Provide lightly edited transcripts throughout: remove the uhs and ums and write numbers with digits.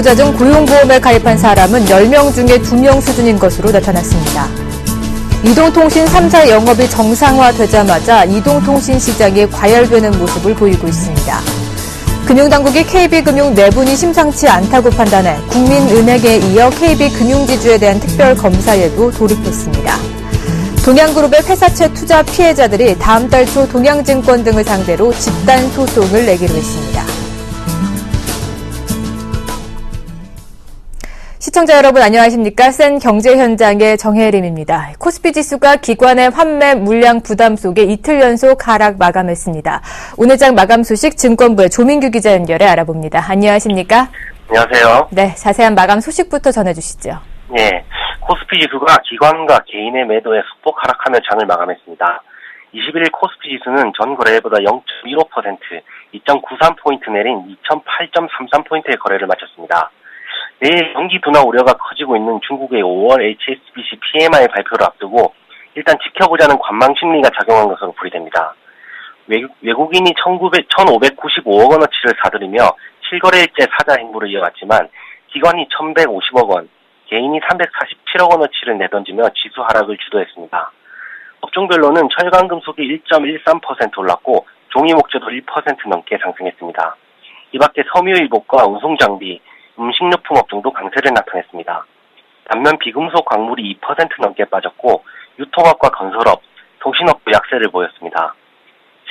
근로자 중 고용보험에 가입한 사람은 10명 중에 2명 수준인 것으로 나타났습니다. 이동통신 3사 영업이 정상화되자마자 이동통신 시장이 과열되는 모습을 보이고 있습니다. 금융당국이 KB금융 내분이 심상치 않다고 판단해 국민은행에 이어 KB금융지주에 대한 특별검사에도 돌입했습니다. 동양그룹의 회사채 투자 피해자들이 다음 달 초 동양증권 등을 상대로 집단 소송을 내기로 했습니다. 시청자 여러분 안녕하십니까? 센 경제 현장의 정혜림입니다. 코스피 지수가 기관의 환매 물량 부담 속에 이틀 연속 하락 마감했습니다. 오늘 장 마감 소식 증권부의 조민규 기자 연결해 알아봅니다. 안녕하십니까? 안녕하세요. 네, 자세한 마감 소식부터 전해주시죠. 네, 코스피 지수가 기관과 개인의 매도에 소폭 하락하며 장을 마감했습니다. 21일 코스피 지수는 전 거래일보다 0.15%, 2.93포인트 내린 2008.33포인트의 거래를 마쳤습니다. 내일 경기 둔화 우려가 커지고 있는 중국의 5월 HSBC PMI 발표를 앞두고 일단 지켜보자는 관망 심리가 작용한 것으로 풀이됩니다. 외국인이 1,595억 원어치를 사들이며 실거래일제 사자 행보를 이어갔지만 기관이 1,150억 원, 개인이 347억 원어치를 내던지며 지수 하락을 주도했습니다. 업종별로는 철강금속이 1.13% 올랐고 종이목재도 1% 넘게 상승했습니다. 이 밖에 섬유유복과 운송장비, 음식료품 업종도 강세를 나타냈습니다. 반면 비금속 광물이 2% 넘게 빠졌고 유통업과 건설업, 통신업도 약세를 보였습니다.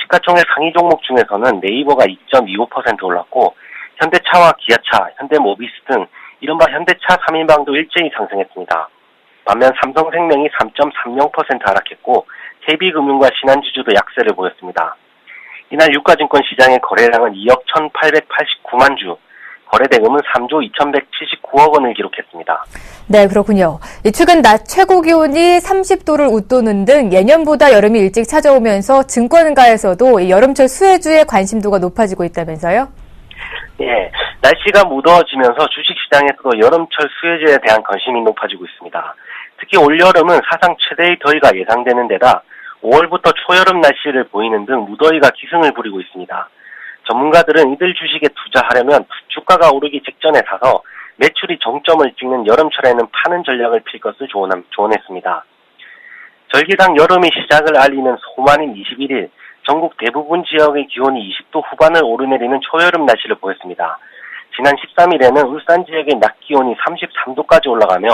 시가총액 상위 종목 중에서는 네이버가 2.25% 올랐고 현대차와 기아차, 현대모비스 등 이른바 현대차 3인방도 일제히 상승했습니다. 반면 삼성생명이 3.30% 하락했고 KB금융과 신한지주도 약세를 보였습니다. 이날 유가증권 시장의 거래량은 2억 1,889만 주, 거래대금은 3조 2,179억 원을 기록했습니다. 네, 그렇군요. 최근 낮 최고 기온이 30도를 웃도는 등 예년보다 여름이 일찍 찾아오면서 증권가에서도 여름철 수혜주의 관심도가 높아지고 있다면서요? 네, 날씨가 무더워지면서 주식시장에서도 여름철 수혜주에 대한 관심이 높아지고 있습니다. 특히 올여름은 사상 최대의 더위가 예상되는 데다 5월부터 초여름 날씨를 보이는 등 무더위가 기승을 부리고 있습니다. 전문가들은 이들 주식에 투자하려면 주가가 오르기 직전에 사서 매출이 정점을 찍는 여름철에는 파는 전략을 필 것을 조언했습니다. 절기당 여름이 시작을 알리는 소만인 21일, 전국 대부분 지역의 기온이 20도 후반을 오르내리는 초여름 날씨를 보였습니다. 지난 13일에는 울산 지역의 낮 기온이 33도까지 올라가며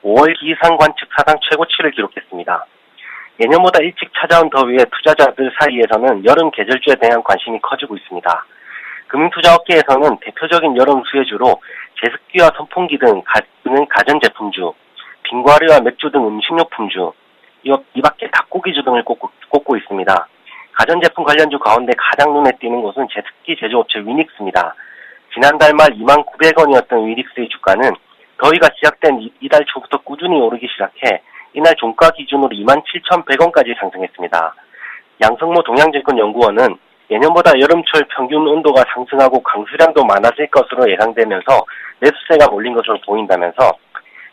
5월 기상 관측 사상 최고치를 기록했습니다. 예년보다 일찍 찾아온 더위에 투자자들 사이에서는 여름 계절주에 대한 관심이 커지고 있습니다. 금융투자업계에서는 대표적인 여름 수혜주로 제습기와 선풍기 등 가전제품주, 빙과류와 맥주 등 음식료품주, 이 밖에 닭고기주 등을 꼽고 있습니다. 가전제품 관련주 가운데 가장 눈에 띄는 곳은 제습기 제조업체 위닉스입니다. 지난달 말 29,000원이었던 위닉스의 주가는 더위가 시작된 이달 초부터 꾸준히 오르기 시작해 이날 종가 기준으로 27,100원까지 상승했습니다. 양성모 동양증권연구원은 예년보다 여름철 평균 온도가 상승하고 강수량도 많아질 것으로 예상되면서 매수세가 몰린 것으로 보인다면서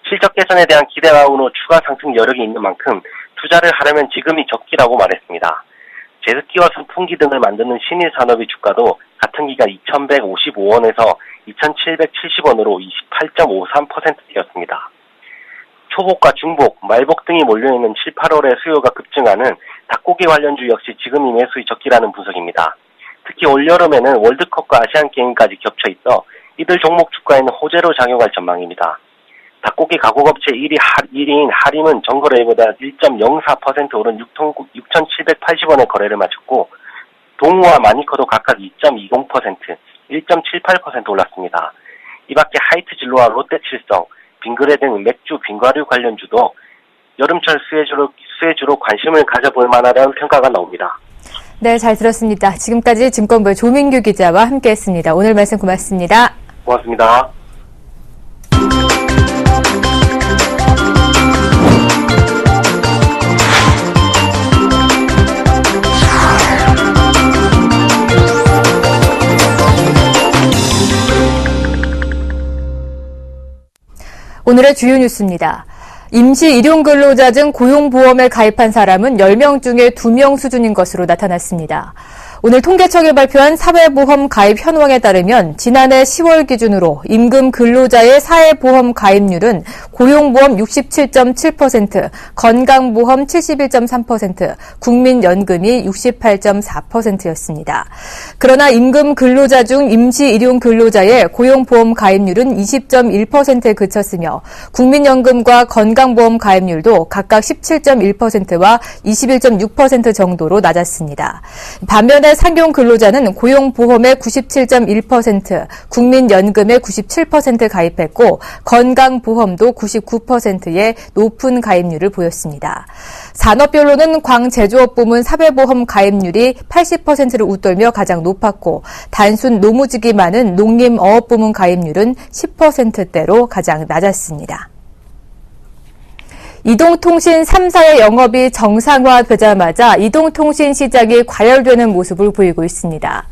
실적 개선에 대한 기대감으로 추가 상승 여력이 있는 만큼 투자를 하려면 지금이 적기라고 말했습니다. 제습기와 선풍기 등을 만드는 신일산업의 주가도 같은 기간 2,155원에서 2,770원으로 28.53% 뛰었습니다. 초복과 중복, 말복 등이 몰려있는 7, 8월에 수요가 급증하는 닭고기 관련주 역시 지금이 매수의 적기라는 분석입니다. 특히 올여름에는 월드컵과 아시안게임까지 겹쳐있어 이들 종목 주가에는 호재로 작용할 전망입니다. 닭고기 가공업체 1위인 하림은 전거래일보다 1.04% 오른 6,780원의 거래를 마쳤고 동우와 마니커도 각각 2.20%, 1.78% 올랐습니다. 이 밖에 하이트진로와 롯데칠성, 빙그레 등 맥주, 빙과류 관련주도 여름철 수혜주로 관심을 가져볼 만하다는 평가가 나옵니다. 네, 잘 들었습니다. 지금까지 증권부의 조민규 기자와 함께했습니다. 오늘 말씀 고맙습니다. 고맙습니다. 오늘의 주요 뉴스입니다. 임시 일용근로자 중 고용보험에 가입한 사람은 10명 중에 2명 수준인 것으로 나타났습니다. 오늘 통계청이 발표한 사회보험 가입 현황에 따르면 지난해 10월 기준으로 임금 근로자의 사회보험 가입률은 고용보험 67.7%, 건강보험 71.3%, 국민연금이 68.4%였습니다. 그러나 임금 근로자 중 임시일용 근로자의 고용보험 가입률은 20.1%에 그쳤으며 국민연금과 건강보험 가입률도 각각 17.1%와 21.6% 정도로 낮았습니다. 반면에 상용 근로자는 고용보험의 97.1%, 국민연금의 97% 가입했고 건강보험도 99%의 높은 가입률을 보였습니다. 산업별로는 광제조업 부문 사회보험 가입률이 80%를 웃돌며 가장 높았고 단순 노무직이 많은 농림어업 부문 가입률은 10%대로 가장 낮았습니다. 이동통신 3사의 영업이 정상화되자마자 이동통신 시장이 과열되는 모습을 보이고 있습니다.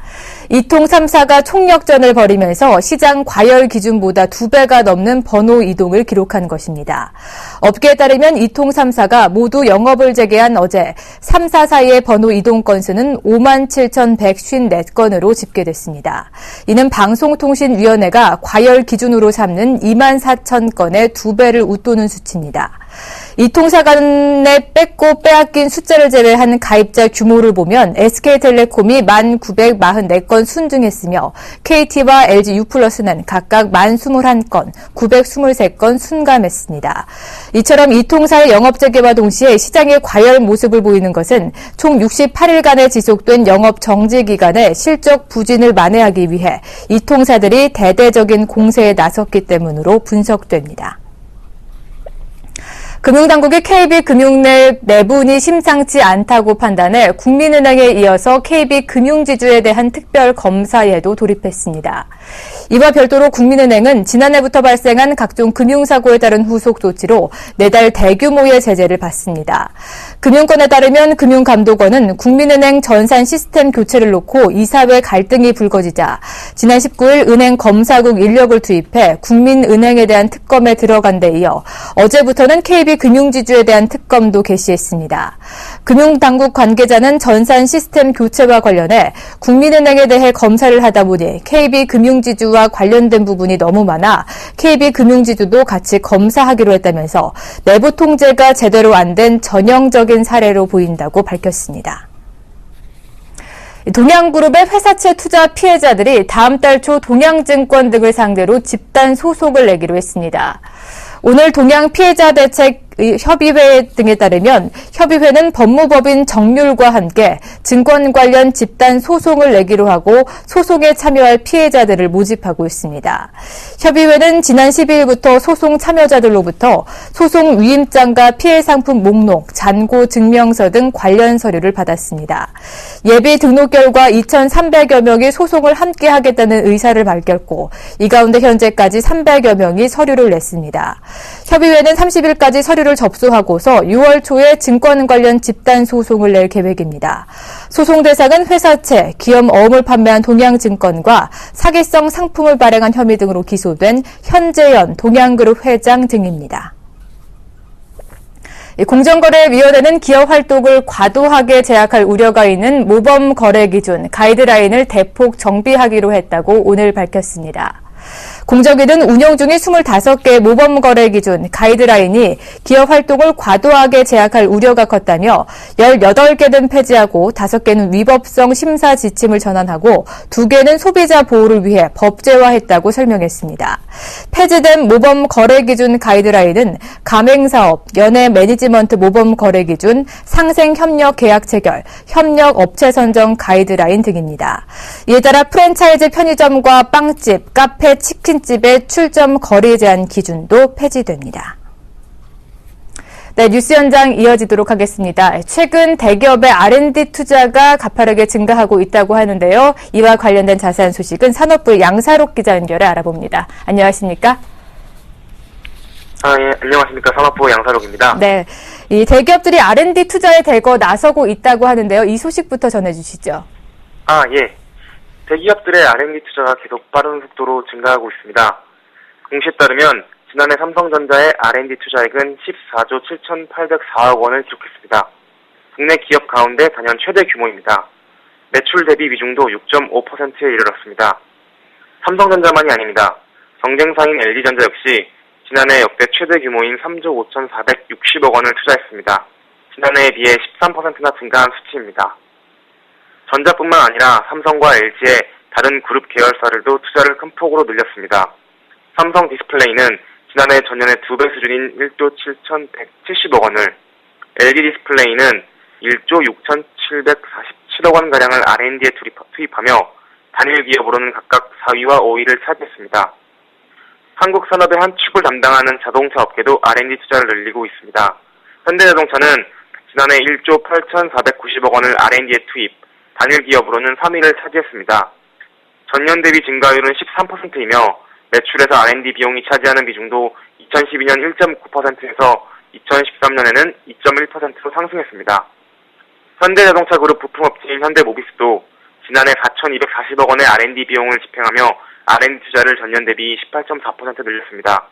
이통 3사가 총력전을 벌이면서 시장 과열 기준보다 2배가 넘는 번호 이동을 기록한 것입니다. 업계에 따르면 이통 3사가 모두 영업을 재개한 어제 3사 사이의 번호 이동 건수는 57,154건으로 집계됐습니다. 이는 방송통신위원회가 과열 기준으로 삼는 24,000건의 2배를 웃도는 수치입니다. 이 통사 간에 뺏고 빼앗긴 숫자를 제외한 가입자 규모를 보면 SK텔레콤이 1,944건 순증했으며 KT와 LG유플러스는 각각 1,021건, 923건 순감했습니다. 이처럼 이 통사의 영업 재개와 동시에 시장의 과열 모습을 보이는 것은 총 68일간의 지속된 영업 정지 기간에 실적 부진을 만회하기 위해 이 통사들이 대대적인 공세에 나섰기 때문으로 분석됩니다. 금융당국이 KB금융 내분이 심상치 않다고 판단해 국민은행에 이어서 KB금융지주에 대한 특별 검사에도 돌입했습니다. 이와 별도로 국민은행은 지난해부터 발생한 각종 금융사고에 따른 후속 조치로 내달 대규모의 제재를 받습니다. 금융권에 따르면 금융감독원은 국민은행 전산 시스템 교체를 놓고 이사회 갈등이 불거지자 지난 19일 은행 검사국 인력을 투입해 국민은행에 대한 특검에 들어간 데 이어 어제부터는 KB금융지주에 대한 특검도 개시했습니다. 금융당국 관계자는 전산 시스템 교체와 관련해 국민은행에 대해 검사를 하다 보니 KB금융지주와 관련된 부분이 너무 많아 KB금융지주도 같이 검사하기로 했다면서 내부 통제가 제대로 안 된 전형적인 사례로 보인다고 밝혔습니다. 동양그룹의 회사채 투자 피해자들이 다음 달 초 동양증권 등을 상대로 집단 소송을 내기로 했습니다. 오늘 동양 피해자 대책 협의회 등에 따르면 협의회는 법무법인 정률과 함께 증권 관련 집단 소송을 내기로 하고 소송에 참여할 피해자들을 모집하고 있습니다. 협의회는 지난 12일부터 소송 참여자들로부터 소송 위임장과 피해 상품 목록, 잔고 증명서 등 관련 서류를 받았습니다. 예비 등록 결과 2,300여 명이 소송을 함께 하겠다는 의사를 밝혔고 이 가운데 현재까지 300여 명이 서류를 냈습니다. 협의회는 30일까지 서류를 접수하고서 6월 초에 증권 관련 집단 소송을 낼 계획입니다. 소송 대상은 회사채, 기업 어음을 판매한 동양증권과 사기성 상품을 발행한 혐의 등으로 기소된 현재현 동양그룹 회장 등입니다. 공정거래위원회는 기업 활동을 과도하게 제약할 우려가 있는 모범 거래 기준 가이드라인을 대폭 정비하기로 했다고 오늘 밝혔습니다. 공정위는 운영 중인 25개 모범거래 기준 가이드라인이 기업 활동을 과도하게 제약할 우려가 컸다며 18개는 폐지하고 5개는 위법성 심사 지침을 전환하고 2개는 소비자 보호를 위해 법제화했다고 설명했습니다. 폐지된 모범거래 기준 가이드라인은 가맹사업, 연예 매니지먼트 모범거래 기준, 상생협력 계약 체결, 협력 업체 선정 가이드라인 등입니다. 이에 따라 프랜차이즈 편의점과 빵집, 카페, 치킨집의 출점 거리 제한 기준도 폐지됩니다. 네, 뉴스 현장 이어지도록 하겠습니다. 최근 대기업의 R&D 투자가 가파르게 증가하고 있다고 하는데요. 이와 관련된 자세한 소식은 산업부의 양사록 기자 연결해 알아봅니다. 안녕하십니까? 예, 안녕하십니까. 산업부 양사록입니다. 네, 이 대기업들이 R&D 투자에 대거 나서고 있다고 하는데요. 이 소식부터 전해주시죠. 예. 대기업들의 R&D 투자가 계속 빠른 속도로 증가하고 있습니다. 공시에 따르면 지난해 삼성전자의 R&D 투자액은 14조 7,804억 원을 기록했습니다. 국내 기업 가운데 단연 최대 규모입니다. 매출 대비 비중도 6.5%에 이르렀습니다. 삼성전자만이 아닙니다. 경쟁사인 LG전자 역시 지난해 역대 최대 규모인 3조 5,460억 원을 투자했습니다. 지난해에 비해 13%나 증가한 수치입니다. 전자뿐만 아니라 삼성과 LG의 다른 그룹 계열사들도 투자를 큰 폭으로 늘렸습니다. 삼성 디스플레이는 지난해 전년의 2배 수준인 1조 7,170억 원을, LG 디스플레이는 1조 6,747억 원가량을 R&D에 투입하며 단일 기업으로는 각각 4위와 5위를 차지했습니다. 한국 산업의 한 축을 담당하는 자동차 업계도 R&D 투자를 늘리고 있습니다. 현대자동차는 지난해 1조 8,490억 원을 R&D에 투입, 단일 기업으로는 3위를 차지했습니다. 전년 대비 증가율은 13%이며 매출에서 R&D 비용이 차지하는 비중도 2012년 1.9%에서 2013년에는 2.1%로 상승했습니다. 현대자동차 그룹 부품업체인 현대모비스도 지난해 4,240억 원의 R&D 비용을 집행하며 R&D 투자를 전년 대비 18.4% 늘렸습니다.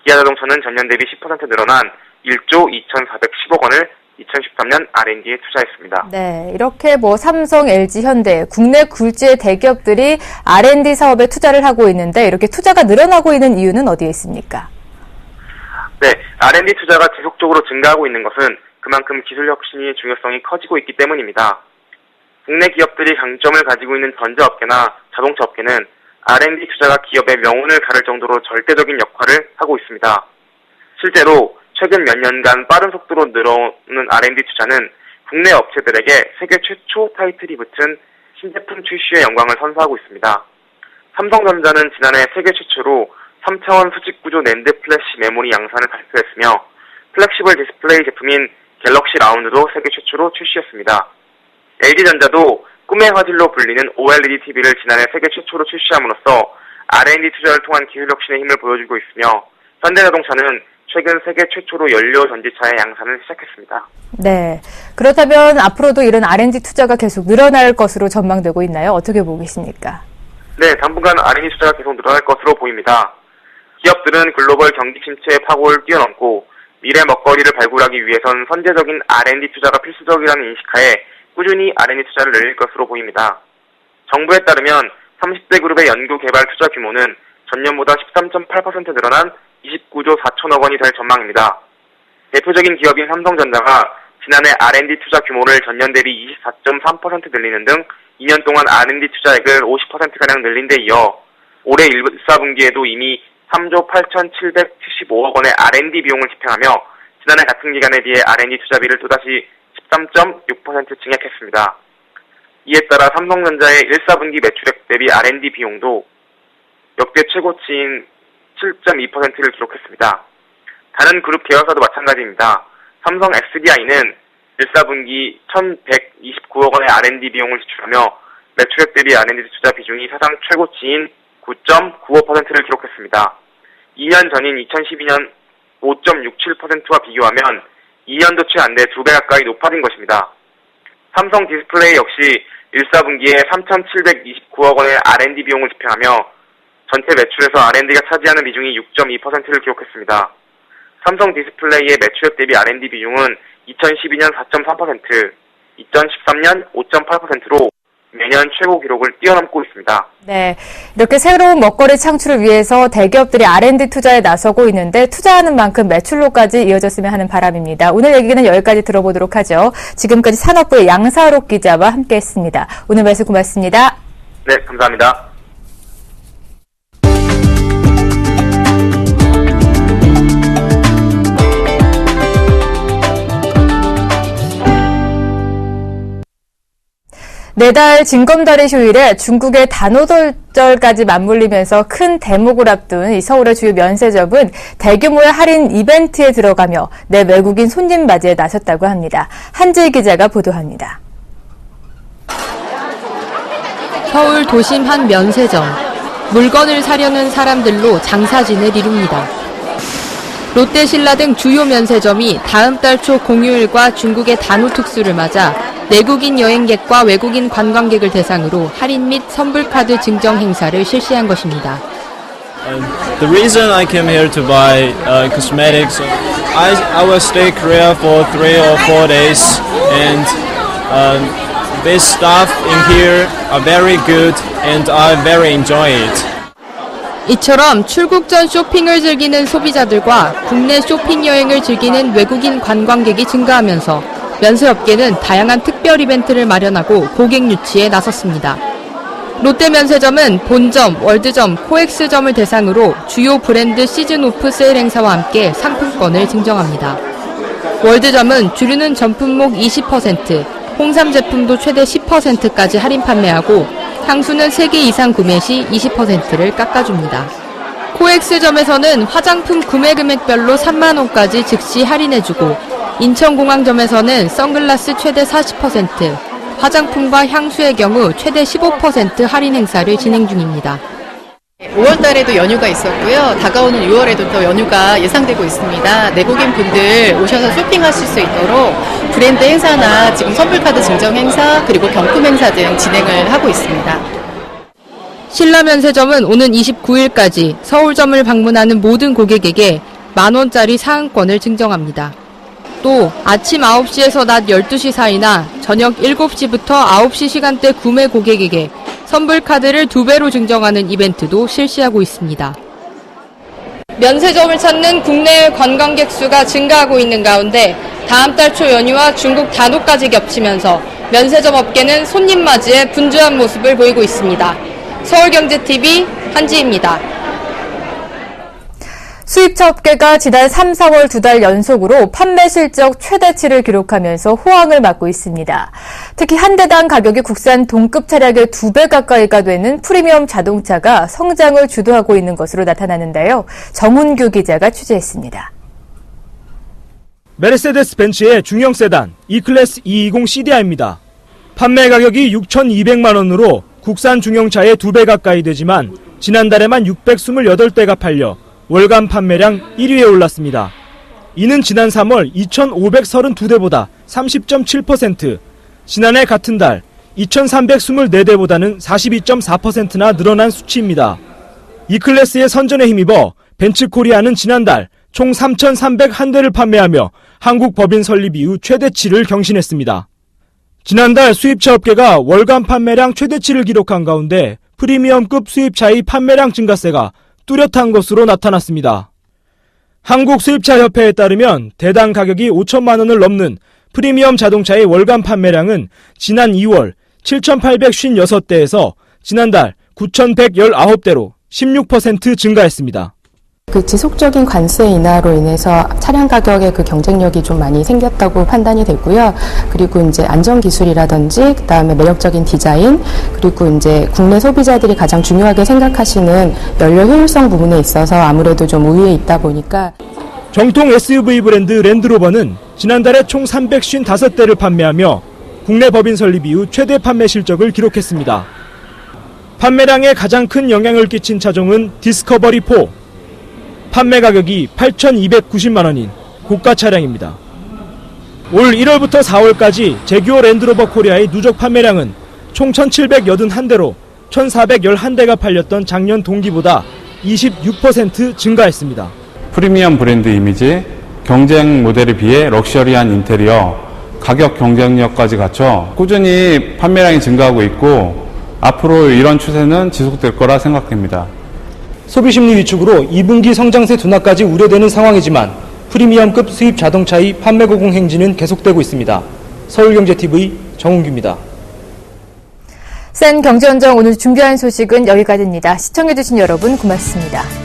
기아자동차는 전년 대비 10% 늘어난 1조 2,410억 원을 2013년 R&D에 투자했습니다. 네, 이렇게 삼성, LG, 현대, 국내 굴지의 대기업들이 R&D 사업에 투자를 하고 있는데 이렇게 투자가 늘어나고 있는 이유는 어디에 있습니까? 네, R&D 투자가 지속적으로 증가하고 있는 것은 그만큼 기술 혁신의 중요성이 커지고 있기 때문입니다. 국내 기업들이 강점을 가지고 있는 전자업계나 자동차업계는 R&D 투자가 기업의 명운을 가를 정도로 절대적인 역할을 하고 있습니다. 실제로 최근 몇 년간 빠른 속도로 늘어오는 R&D 투자는 국내 업체들에게 세계 최초 타이틀이 붙은 신제품 출시의 영광을 선사하고 있습니다. 삼성전자는 지난해 세계 최초로 3차원 수직 구조 낸드 플래시 메모리 양산을 발표했으며 플렉시블 디스플레이 제품인 갤럭시 라운드도 세계 최초로 출시했습니다. LG전자도 꿈의 화질로 불리는 OLED TV를 지난해 세계 최초로 출시함으로써 R&D 투자를 통한 기술 혁신의 힘을 보여주고 있으며 현대자동차는 최근 세계 최초로 연료 전지차의 양산을 시작했습니다. 네, 그렇다면 앞으로도 이런 R&D 투자가 계속 늘어날 것으로 전망되고 있나요? 어떻게 보고 계십니까? 네, 당분간 R&D 투자가 계속 늘어날 것으로 보입니다. 기업들은 글로벌 경기 침체의 파고를 뛰어넘고 미래 먹거리를 발굴하기 위해선 선제적인 R&D 투자가 필수적이라는 인식하에 꾸준히 R&D 투자를 늘릴 것으로 보입니다. 정부에 따르면 30대 그룹의 연구개발 투자 규모는 전년보다 13.8% 늘어난 29조 4천억 원이 될 전망입니다. 대표적인 기업인 삼성전자가 지난해 R&D 투자 규모를 전년 대비 24.3% 늘리는 등 2년 동안 R&D 투자액을 50%가량 늘린 데 이어 올해 1사분기에도 이미 3조 8,775억 원의 R&D 비용을 집행하며 지난해 같은 기간에 비해 R&D 투자비를 또다시 13.6% 증액했습니다. 이에 따라 삼성전자의 1사분기 매출액 대비 R&D 비용도 역대 최고치인 7.2%를 기록했습니다. 다른 그룹 계열사도 마찬가지입니다. 삼성 SDI는 1사분기 1,129억 원의 R&D 비용을 지출하며 매출액 대비 R&D 투자 비중이 사상 최고치인 9.95%를 기록했습니다. 2년 전인 2012년 5.67%와 비교하면 2년도 채 안 돼 2배 가까이 높아진 것입니다. 삼성 디스플레이 역시 1사분기에 3,729억 원의 R&D 비용을 집행하며 전체 매출에서 R&D가 차지하는 비중이 6.2%를 기록했습니다. 삼성 디스플레이의 매출액 대비 R&D 비중은 2012년 4.3%, 2013년 5.8%로 매년 최고 기록을 뛰어넘고 있습니다. 네, 이렇게 새로운 먹거리 창출을 위해서 대기업들이 R&D 투자에 나서고 있는데 투자하는 만큼 매출로까지 이어졌으면 하는 바람입니다. 오늘 얘기는 여기까지 들어보도록 하죠. 지금까지 산업부의 양사록 기자와 함께했습니다. 오늘 말씀 고맙습니다. 네, 감사합니다. 내달 징검다리 휴일에 중국의 단오돌절까지 맞물리면서 큰 대목을 앞둔 이 서울의 주요 면세점은 대규모의 할인 이벤트에 들어가며 내 외국인 손님 맞이에 나섰다고 합니다. 한지희 기자가 보도합니다. 서울 도심 한 면세점. 물건을 사려는 사람들로 장사진을 이룹니다. 롯데신라 등 주요 면세점이 다음 달 초 공휴일과 중국의 단오 특수를 맞아 내국인 여행객과 외국인 관광객을 대상으로 할인 및 선불카드 증정 행사를 실시한 것입니다. The reason I came here to buy cosmetics, I will stay in Korea for 3 or 4 days, and The staff in here are very good and I very enjoy it. 이처럼 출국 전 쇼핑을 즐기는 소비자들과 국내 쇼핑 여행을 즐기는 외국인 관광객이 증가하면서 면세업계는 다양한 특별 이벤트를 마련하고 고객 유치에 나섰습니다. 롯데면세점은 본점, 월드점, 코엑스점을 대상으로 주요 브랜드 시즌 오프 세일 행사와 함께 상품권을 증정합니다. 월드점은 주류는 전품목 20%, 홍삼 제품도 최대 10%까지 할인 판매하고 향수는 3개 이상 구매 시 20%를 깎아줍니다. 코엑스점에서는 화장품 구매 금액별로 3만 원까지 즉시 할인해주고 인천공항점에서는 선글라스 최대 40%, 화장품과 향수의 경우 최대 15% 할인 행사를 진행 중입니다. 5월 달에도 연휴가 있었고요. 다가오는 6월에도 또 연휴가 예상되고 있습니다. 내국인 분들 오셔서 쇼핑하실 수 있도록 브랜드 행사나 지금 선불카드 증정 행사 그리고 경품 행사 등 진행을 하고 있습니다. 신라면세점은 오는 29일까지 서울점을 방문하는 모든 고객에게 만원짜리 상한권을 증정합니다. 또 아침 9시에서 낮 12시 사이나 저녁 7시부터 9시 시간대 구매 고객에게 선불카드를 2배로 증정하는 이벤트도 실시하고 있습니다. 면세점을 찾는 국내외 관광객 수가 증가하고 있는 가운데 다음 달 초 연휴와 중국 단오까지 겹치면서 면세점 업계는 손님 맞이에 분주한 모습을 보이고 있습니다. 서울경제TV 한지입니다. 수입차 업계가 지난 3, 4월 2달 연속으로 판매 실적 최대치를 기록하면서 호황을 맞고 있습니다. 특히 한 대당 가격이 국산 동급 차량의 2배 가까이가 되는 프리미엄 자동차가 성장을 주도하고 있는 것으로 나타나는데요. 정훈규 기자가 취재했습니다. 메르세데스 벤츠의 중형 세단 E클래스 220 CDI입니다. 판매 가격이 6,200만 원으로 국산 중형차의 2배 가까이 되지만 지난달에만 628대가 팔려 월간 판매량 1위에 올랐습니다. 이는 지난 3월 2,532대보다 30.7%, 지난해 같은 달 2,324대보다는 42.4%나 늘어난 수치입니다. E클래스의 선전에 힘입어 벤츠코리아는 지난달 총 3,301대를 판매하며 한국 법인 설립 이후 최대치를 경신했습니다. 지난달 수입차 업계가 월간 판매량 최대치를 기록한 가운데 프리미엄급 수입차의 판매량 증가세가 뚜렷한 것으로 나타났습니다. 한국수입차협회에 따르면 대당 가격이 5천만 원을 넘는 프리미엄 자동차의 월간 판매량은 지난 2월 7,856대에서 지난달 9,119대로 16% 증가했습니다. 지속적인 관세 인하로 인해서 차량 가격의 경쟁력이 좀 많이 생겼다고 판단이 되고요. 그리고 이제 안전 기술이라든지 그다음에 매력적인 디자인 그리고 이제 국내 소비자들이 가장 중요하게 생각하시는 연료 효율성 부분에 있어서 아무래도 좀 우위에 있다 보니까 정통 SUV 브랜드 랜드로버는 지난달에 총 355대를 판매하며 국내 법인 설립 이후 최대 판매 실적을 기록했습니다. 판매량에 가장 큰 영향을 끼친 차종은 디스커버리 4. 판매 가격이 8,290만 원인 고가 차량입니다. 올 1월부터 4월까지 제규어 랜드로버 코리아의 누적 판매량은 총 1,781대로 1,411대가 팔렸던 작년 동기보다 26% 증가했습니다. 프리미엄 브랜드 이미지, 경쟁 모델에 비해 럭셔리한 인테리어, 가격 경쟁력까지 갖춰 꾸준히 판매량이 증가하고 있고 앞으로 이런 추세는 지속될 거라 생각됩니다. 소비심리 위축으로 2분기 성장세 둔화까지 우려되는 상황이지만 프리미엄급 수입 자동차의 판매 고공 행진은 계속되고 있습니다. 서울경제TV 정훈규입니다. 센 경제원정 오늘 준비한 소식은 여기까지입니다. 시청해주신 여러분 고맙습니다.